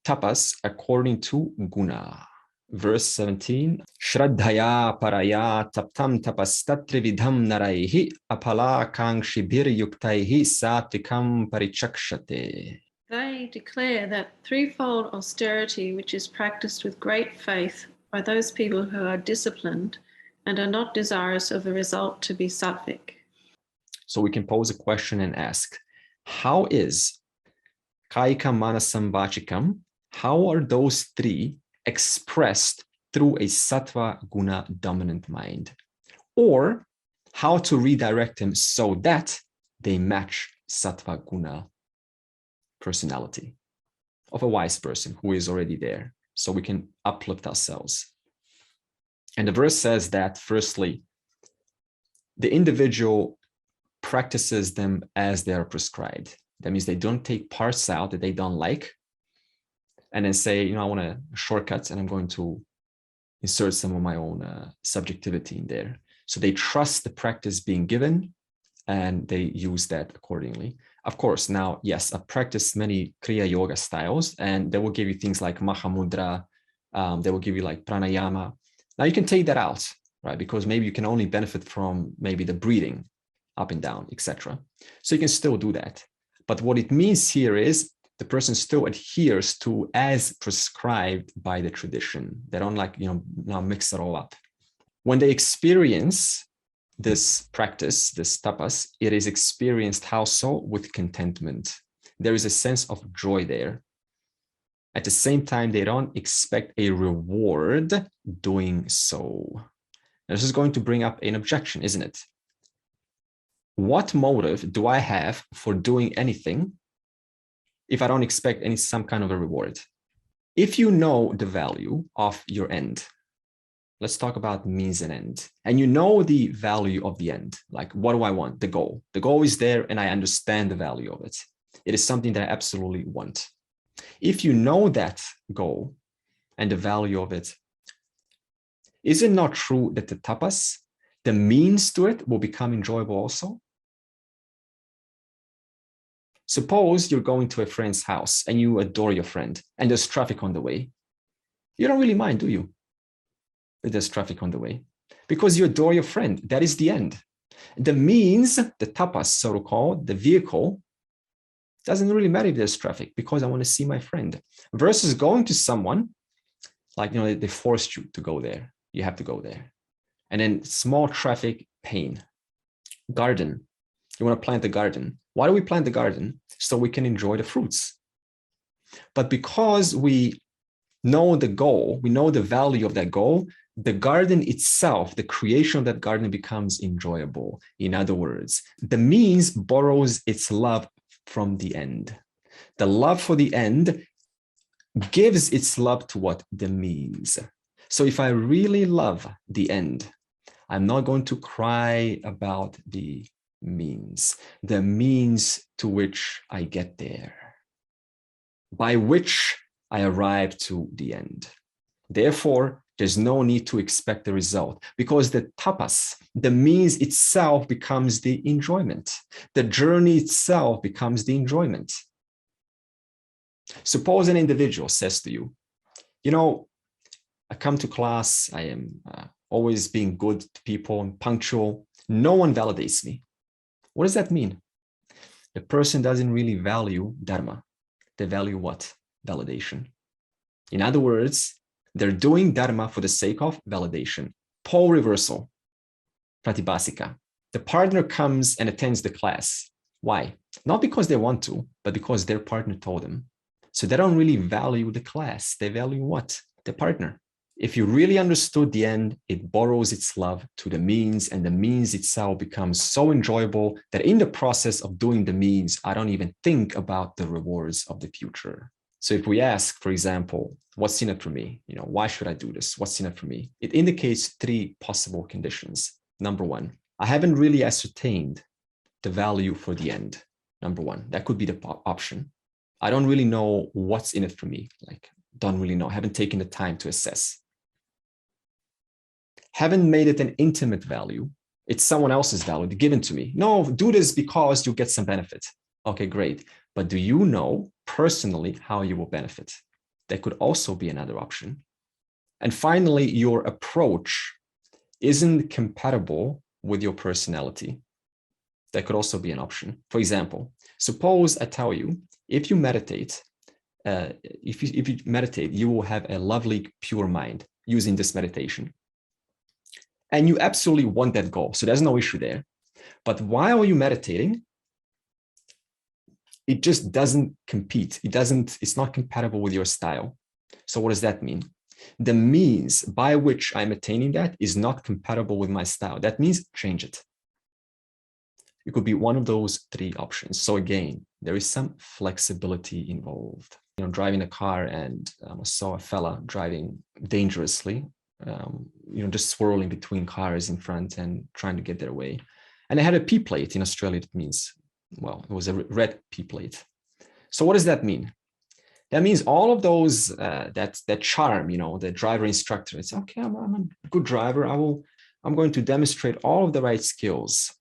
tapas according to guna. Verse 17, Shraddhaya paraya taptam tapastatrividham naraihi apala kangshibhir yuktaihi satvikam parichakshate. They declare that threefold austerity, which is practiced with great faith by those people who are disciplined and are not desirous of the result, to be sattvic. So we can pose a question and ask, how is Kaikam Manasam Vachikam, how are those 3 expressed through a sattva guna dominant mind? Or how to redirect them so that they match sattva guna personality of a wise person who is already there, so we can uplift ourselves. And the verse says that, firstly, the individual practices them as they are prescribed. That means they don't take parts out that they don't like and then say, I want a shortcut and I'm going to insert some of my own subjectivity in there. So they trust the practice being given and they use that accordingly. Of course, now, yes, I've practiced many Kriya Yoga styles, and they will give you things like Mahamudra, they will give you like Pranayama. Now you can take that out, right? Because maybe you can only benefit from maybe the breathing up and down, etc. So you can still do that. But what it means here is the person still adheres to as prescribed by the tradition. They don't now mix it all up. When they experience this practice, this tapas, it is experienced how so? With contentment. There is a sense of joy there. At the same time, they don't expect a reward doing so. Now, this is going to bring up an objection, isn't it? What motive do I have for doing anything if I don't expect some kind of a reward? If you know the value of your end, let's talk about means and end. And you know the value of the end. Like, what do I want? The goal. The goal is there and I understand the value of it. It is something that I absolutely want. If you know that goal and the value of it, is it not true that the tapas, the means to it, will become enjoyable also? Suppose you're going to a friend's house and you adore your friend and there's traffic on the way. You don't really mind, do you? There's traffic on the way because you adore your friend. That is the end. The means, the tapas, so to call, the vehicle, doesn't really matter if there's traffic because I want to see my friend. Versus going to someone, like, they forced you to go there. You have to go there. And then small traffic, pain. Garden. You want to plant the garden. Why do we plant the garden? So we can enjoy the fruits. But because we know the goal, we know the value of that goal, the garden itself, the creation of that garden becomes enjoyable. In other words, the means borrows its love from the end. The love for the end gives its love to what? The means. So if I really love the end, I'm not going to cry about the means to which I get there, by which I arrive to the end. Therefore, there's no need to expect the result, because the tapas, the means itself, becomes the enjoyment. The journey itself becomes the enjoyment. Suppose an individual says to you, you know, I come to class, I am always being good to people and punctual. No one validates me. What does that mean? The person doesn't really value dharma. They value what? Validation. In other words, they're doing dharma for the sake of validation. Pole reversal, pratibhasika. The partner comes and attends the class. Why? Not because they want to, but because their partner told them. So they don't really value the class. They value what? The partner. If you really understood the end, it borrows its love to the means, and the means itself becomes so enjoyable that in the process of doing the means, I don't even think about the rewards of the future. So if we ask, for example, what's in it for me? You know, why should I do this? What's in it for me? It indicates three possible conditions. Number one, I haven't really ascertained the value for the end. Number one, that could be the option. I don't really know what's in it for me. Like, don't really know. Haven't taken the time to assess. Haven't made it an intimate value. It's someone else's value given to me. No, do this because you get some benefit. Okay, great. But do you know personally how you will benefit? That could also be another option. And finally, your approach isn't compatible with your personality. That could also be an option. For example, suppose I tell you, if you meditate, you will have a lovely, pure mind using this meditation. And you absolutely want that goal. So there's no issue there. But while you're meditating, it just doesn't compete. It's not compatible with your style. So what does that mean? The means by which I'm attaining that is not compatible with my style. That means change it. It could be one of those three options. So again, there is some flexibility involved. You know, driving a car, and I saw a fella driving dangerously, just swirling between cars in front and trying to get their way. And they had a P plate. In Australia, it means, well, it was a red P plate. So what does that mean? That means all of those, that charm, the driver instructor, it's okay, I'm a good driver. I'm going to demonstrate all of the right skills.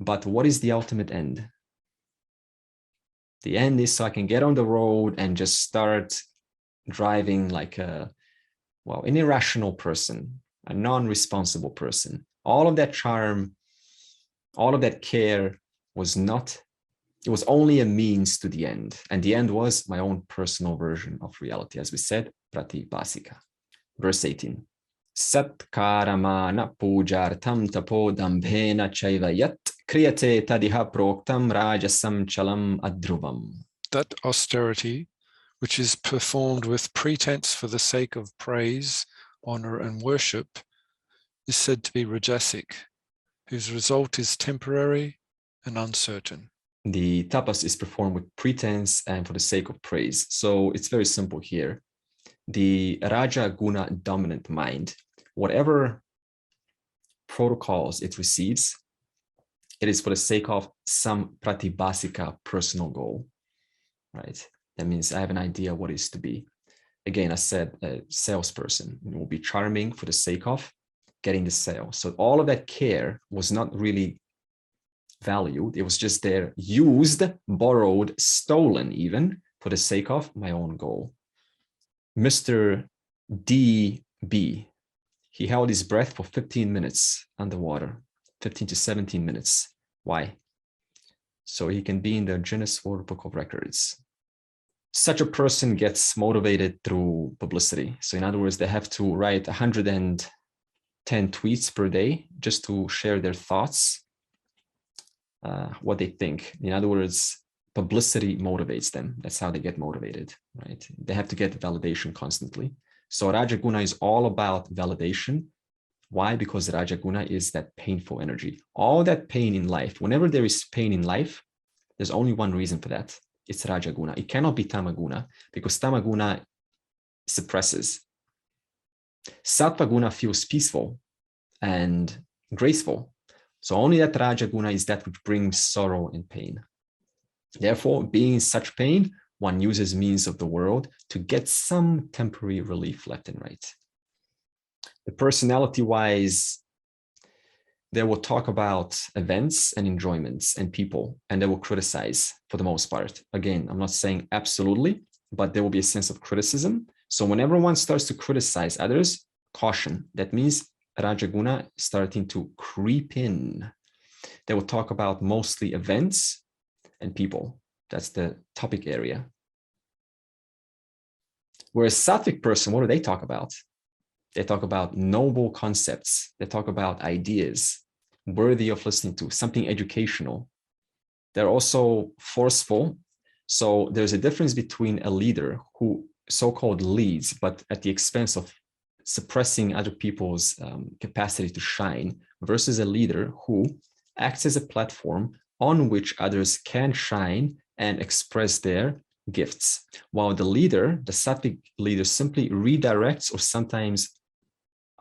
But what is the ultimate end? The end is so I can get on the road and just start driving like an irrational person, a non-responsible person. All of that charm, all of that care was only a means to the end. And the end was my own personal version of reality. As we said, pratibhasika. Verse 18. Satkaramana pujartam tapo dambhena chaiva yat kriyate tadiha proktam rajasam chalam adruvam. That austerity, which is performed with pretense for the sake of praise, honor, and worship, is said to be rajasic, whose result is temporary and uncertain. The tapas is performed with pretense and for the sake of praise. So it's very simple here. The Raja Guna dominant mind, whatever protocols it receives, it is for the sake of some pratibhasika personal goal, right? That means I have an idea what it is to be. Again, I said a salesperson will be charming for the sake of getting the sale. So all of that care was not really valued. It was just there, used, borrowed, stolen even for the sake of my own goal. Mr. D.B., he held his breath for 15 minutes underwater, 15 to 17 minutes. Why? So he can be in the Guinness World Book of Records. Such a person gets motivated through publicity. So in other words, they have to write 110 tweets per day just to share their thoughts, what they think. In other words, publicity motivates them. That's how they get motivated, right? They have to get validation constantly. So Rajaguna is all about validation. Why? Because Rajaguna is that painful energy. All that pain in life, whenever there is pain in life, There's only one reason for that. It's Rajaguna. It cannot be Tamaguna because Tamaguna suppresses. Sattvaguna feels peaceful and graceful. So only that Rajaguna is that which brings sorrow and pain. Therefore, being in such pain, one uses means of the world to get some temporary relief left and right. The personality-wise, they will talk about events and enjoyments and people, and they will criticize for the most part. Again, I'm not saying absolutely, but there will be a sense of criticism. So whenever one starts to criticize others, caution. That means Rajaguna starting to creep in. They will talk about mostly events and people. That's the topic area. Whereas Sattvic person, what do they talk about? They talk about noble concepts. They talk about ideas worthy of listening to, something educational. They're also forceful. So there's a difference between a leader who so-called leads, but at the expense of suppressing other people's capacity to shine, versus a leader who acts as a platform on which others can shine and express their gifts. While the leader, the Sattvic leader, simply redirects or sometimes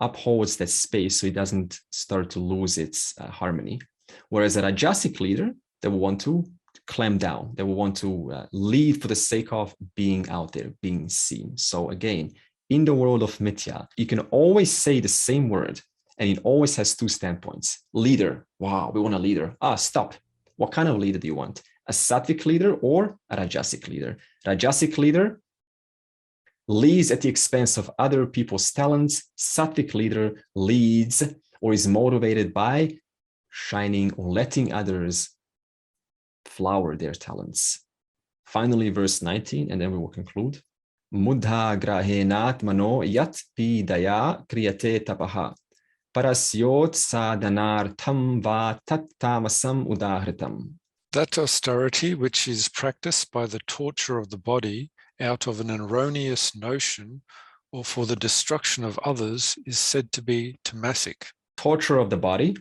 upholds that space so it doesn't start to lose its harmony. Whereas a Rajasic leader, they will want to clamp down. They will want to lead for the sake of being out there, being seen. So again, in the world of Mithya, you can always say the same word and it always has two standpoints. Leader, wow, we want a leader. Stop. What kind of leader do you want? A Sattvic leader or a Rajasic leader? Rajasic leader leads at the expense of other people's talents. Sattvic leader leads or is motivated by shining or letting others flower their talents. Finally, verse 19, and then we will conclude. Muddha grahenat mano yat pidaya kriyate tapaha parasyot sadhanartham va tat tamasam udahritam. That austerity which is practiced by the torture of the body out of an erroneous notion or for the destruction of others is said to be tamasic. Torture of the body,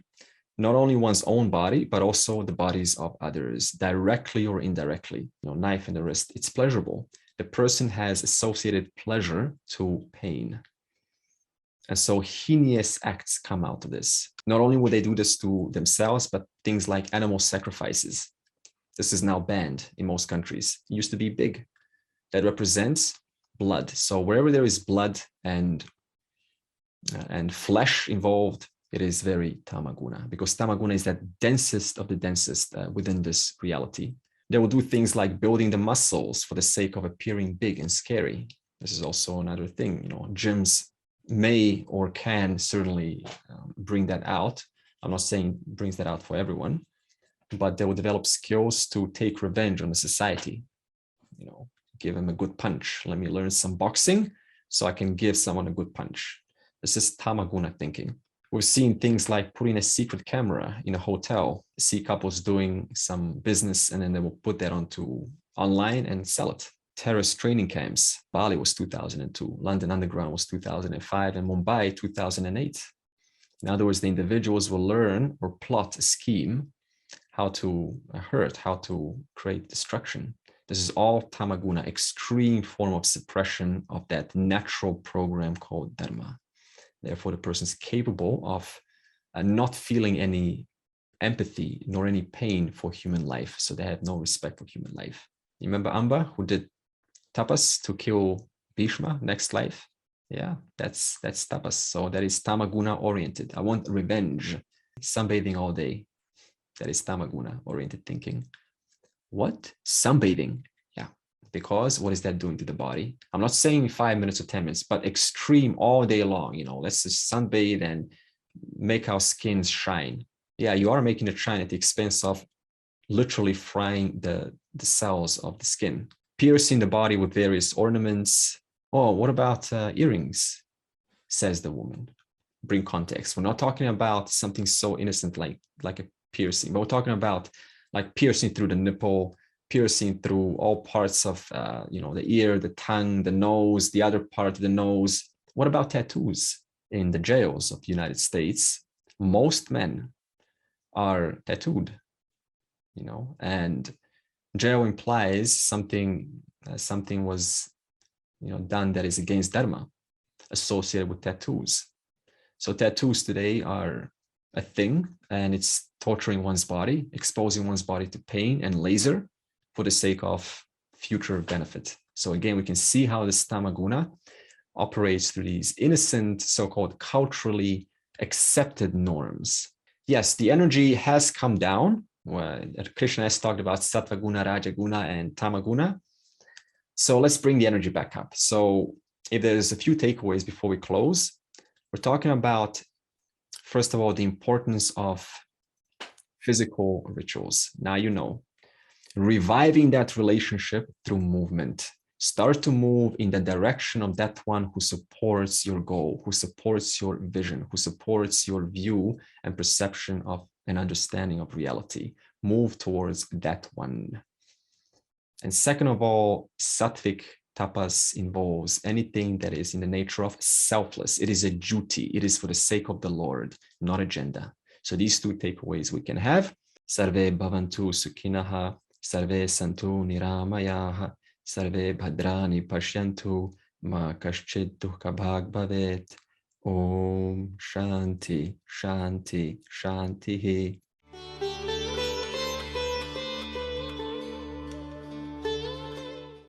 not only one's own body, but also the bodies of others, directly or indirectly. Knife in the wrist, it's pleasurable. The person has associated pleasure to pain. And so heinous acts come out of this. Not only would they do this to themselves, but things like animal sacrifices. This is now banned in most countries. It used to be big. That represents blood. So wherever there is blood and flesh involved, it is very tamaguna, because tamaguna is that densest of the densest within this reality. They will do things like building the muscles for the sake of appearing big and scary. This is also another thing. Gyms may or can certainly bring that out. I'm not saying it brings that out for everyone, but they will develop skills to take revenge on the society. Give him a good punch. Let me learn some boxing so I can give someone a good punch. This is tamaguna thinking. We've seen things like putting a secret camera in a hotel, see couples doing some business, and then they will put that onto online and sell it. Terrorist training camps. Bali was 2002, London Underground was 2005, and Mumbai 2008. In other words, the individuals will learn or plot a scheme, how to hurt, how to create destruction. This is all tamaguna, extreme form of suppression of that natural program called dharma. Therefore, the person is capable of not feeling any empathy nor any pain for human life. So they have no respect for human life. You remember Amba, who did tapas to kill Bhishma next life? Yeah, that's tapas. So that is tamaguna oriented. I want revenge. Sunbathing all day. That is tamaguna oriented thinking. What? Sunbathing. Yeah, because what is that doing to the body? I'm not saying 5 minutes or 10 minutes, but extreme all day long. Let's just sunbathe and make our skins shine. Yeah, you are making it shine at the expense of literally frying the cells of the skin. Piercing the body with various ornaments. Oh, what about earrings? Says the woman. Bring context. We're not talking about something so innocent like a piercing, but we're talking about like piercing through the nipple, piercing through all parts of, the ear, the tongue, the nose, the other part of the nose. What about tattoos? In the jails of the United States, most men are tattooed, and jail implies something was done that is against dharma, associated with tattoos. So tattoos today are a thing, and it's torturing one's body, exposing one's body to pain and laser for the sake of future benefit. So again, we can see how this tamaguna operates through these innocent, so-called culturally accepted norms. Yes, the energy has come down. Well, Krishna has talked about Sattva-guna, Raja-guna, and Tamaguna. So let's bring the energy back up. So if there's a few takeaways before we close, we're talking about, first of all, the importance of physical rituals. Now you know, reviving that relationship through movement. Start to move in the direction of that one who supports your goal, who supports your vision, who supports your view and perception of an understanding of reality. Move towards that one. And second of all, sattvic tapas involves anything that is in the nature of selfless. It is a duty. It is for the sake of the Lord, not agenda. So these two takeaways we can have. Sarve bhavantu sukhinaha, sarve santu niramayaha, sarve bhadrani pashyantu, ma kaschid dukkha bhag bhavet. Om Shanti, Shanti, Shanti.